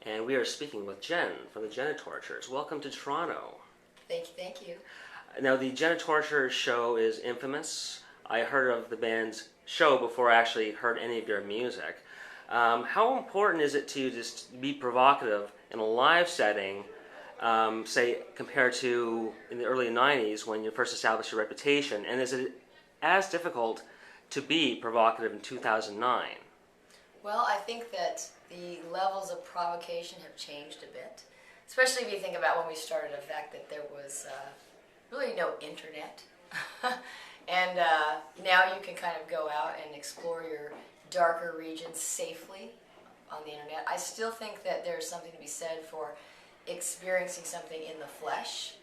and we are speaking with Jen from the Genitorturers. Welcome to Toronto. Thank you. Now, the Genitorturers show is infamous. I heard of the band's show before I actually heard any of your music. How important is it to just be provocative in a live setting, say, compared to in the early 90s when you first established your reputation? And is it as difficult to be provocative in 2009? Well, I think that the levels of provocation have changed a bit, especially if you think about when we started, the fact that there was really no internet. And now you can kind of go out and explore your darker regions safely on the internet. I still think that there's something to be said for experiencing something in the flesh,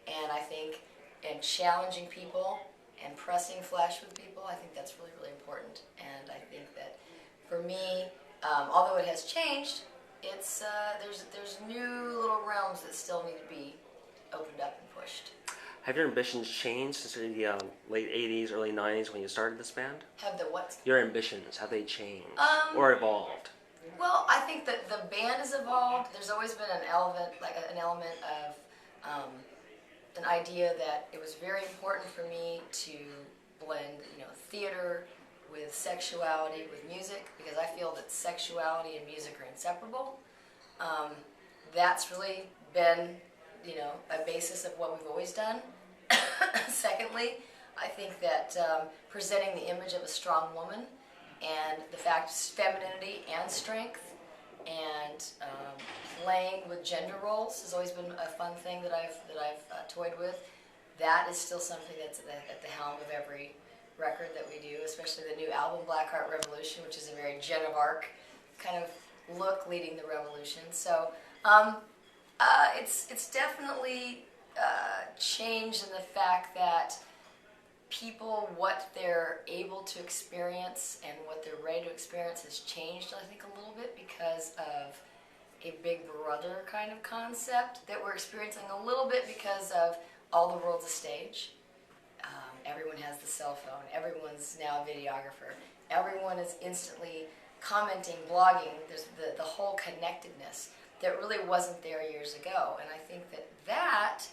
and I think and challenging people and pressing flesh with people, I think that's really, really important. And I think that for me, although it has changed, it's there's new little realms that still need to be opened up and pushed. Have your ambitions changed since the late 80s, early 90s when you started this band? Have the what? Your ambitions, have they changed or evolved? Well, I think that the band has evolved. There's always been an element of an idea that it was very important for me to blend, theater with sexuality, with music, because I feel that sexuality and music are inseparable. That's really been, a basis of what we've always done. Secondly, I think that presenting the image of a strong woman and the fact femininity and strength and playing with gender roles has always been a fun thing that I've toyed with. That is still something that's at the helm of every record that we do, especially the new album Blackheart Revolution, which is a very Joan of Arc kind of look leading the revolution. So it's definitely changed in the fact that people, what they're able to experience and what they're ready to experience has changed, I think, a little bit because of a Big Brother kind of concept that we're experiencing a little bit because of all the world's a stage. Everyone has the cell phone. Everyone's now a videographer. Everyone is instantly commenting, blogging. There's the whole connectedness that really wasn't there years ago. And I think that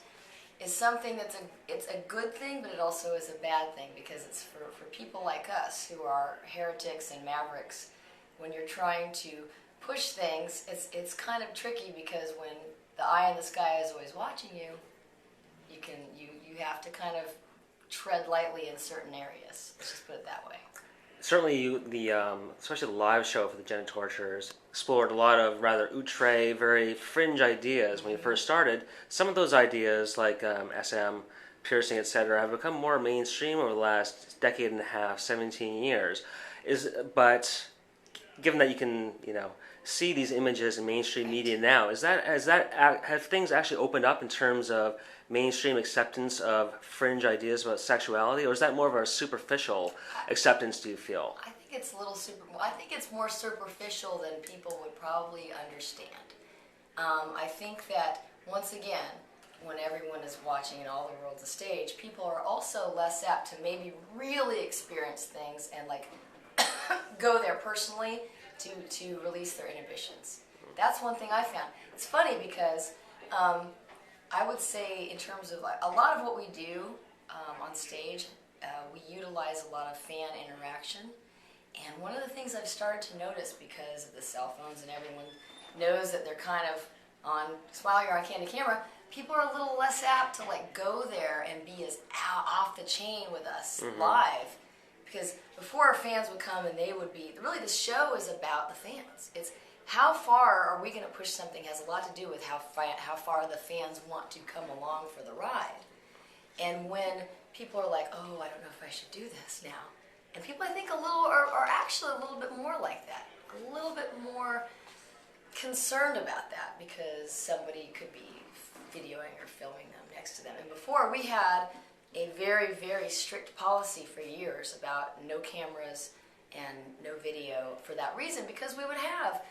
is something it's a good thing, but it also is a bad thing because it's for people like us who are heretics and mavericks. When you're trying to push things, it's kind of tricky because when the eye in the sky is always watching you, you have to kind of tread lightly in certain areas. Let's just put it that way. Certainly, especially the live show for the Genitorturers explored a lot of rather outre, very fringe ideas when you first started. Some of those ideas, like SM, piercing, etc., have become more mainstream over the last decade and a half, 17 years. But given that you can, see these images in mainstream media now, have things actually opened up in terms of mainstream acceptance of fringe ideas about sexuality, or is that more of a superficial acceptance, do you feel? I think it's I think it's more superficial than people would probably understand. I think that, once again, when everyone is watching and all the world's a stage, people are also less apt to maybe really experience things and go there personally to release their inhibitions. That's one thing I found. It's funny because I would say, in terms of a lot of what we do on stage, we utilize a lot of fan interaction. And one of the things I've started to notice, because of the cell phones and everyone knows that they're kind of on, while you're on candid camera, people are a little less apt to go there and be as off the chain with us live. Because before, our fans would come and they would be, really the show is about the fans. It's how far are we going to push something has a lot to do with how far the fans want to come along for the ride. And when people are like, oh, I don't know if I should do this now. And people, I think, are actually a little bit more like that. A little bit more concerned about that because somebody could be videoing or filming them next to them. And before, we had a very, very strict policy for years about no cameras and no video for that reason, because we would have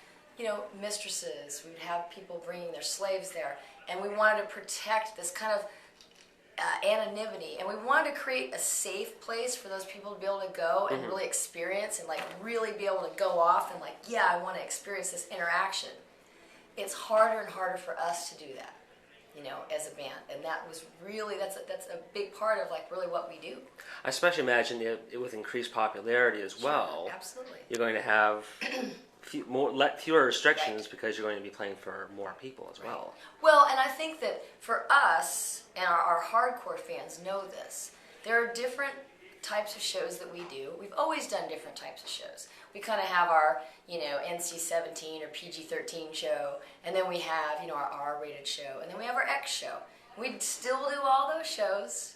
mistresses, we would have people bringing their slaves there, and we wanted to protect this kind of anonymity, and we wanted to create a safe place for those people to be able to go and really experience and really be able to go off and yeah, I want to experience this interaction. it's harder and harder for us to do that, as a band. And that was really, that's a big part of like really what we do. I especially imagine with increased popularity as well. Sure, absolutely. You're going to have fewer restrictions Right. because you're going to be playing for more people as well. Well, and I think that for us, and our hardcore fans know this, there are different types of shows that we do. We've always done different types of shows. We kind of have our, NC-17 or PG-13 show, and then we have, our R-rated show, and then we have our X show. We still do all those shows,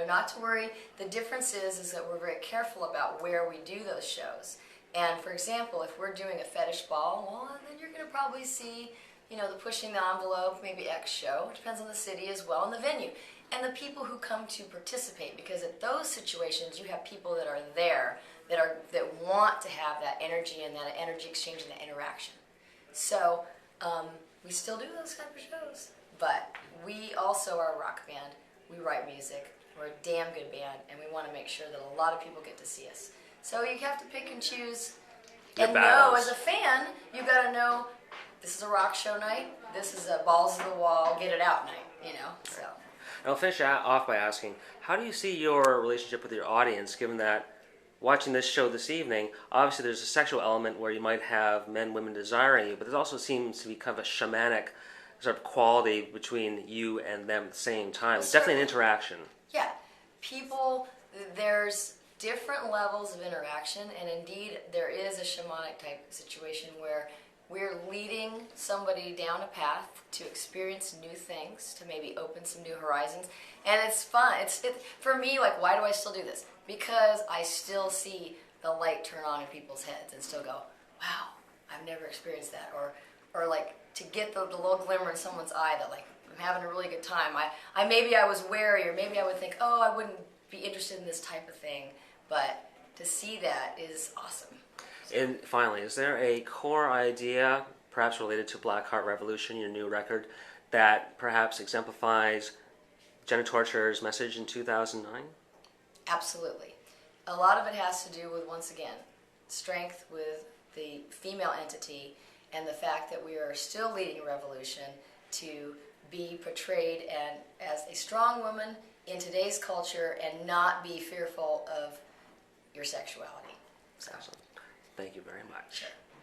not to worry. The difference is that we're very careful about where we do those shows. And for example, if we're doing a fetish ball, well, then you're going to probably see, the pushing the envelope, maybe X show. It depends on the city as well and the venue. And the people who come to participate, because at those situations you have people that are there that want to have that energy and that energy exchange and that interaction. So we still do those type of shows, but we also are a rock band. We write music. We're a damn good band, and we want to make sure that a lot of people get to see us. So you have to pick and choose, and know as a fan, you got to know this is a rock show night. This is a balls to the wall, get it out night. So. And I'll finish off by asking, how do you see your relationship with your audience, given that watching this show this evening, obviously there's a sexual element where you might have men, women desiring you, but there also seems to be kind of a shamanic sort of quality between you and them at the same time. It's definitely an interaction. Yeah. There's different levels of interaction, and indeed there is a shamanic type situation where we're leading somebody down a path to experience new things, to maybe open some new horizons, and it's fun. For me, like, why do I still do this? Because I still see the light turn on in people's heads and still go, wow, I've never experienced that, or like to get the little glimmer in someone's eye that like I'm having a really good time. Maybe I was wary, or maybe I would think, oh, I wouldn't be interested in this type of thing, but to see that is awesome. And finally, is there a core idea, perhaps related to Black Heart Revolution, your new record, that perhaps exemplifies Genitorturers' message in 2009? Absolutely. A lot of it has to do with, once again, strength with the female entity and the fact that we are still leading a revolution to be portrayed as a strong woman in today's culture and not be fearful of your sexuality. So. Excellent. Thank you very much. Sure.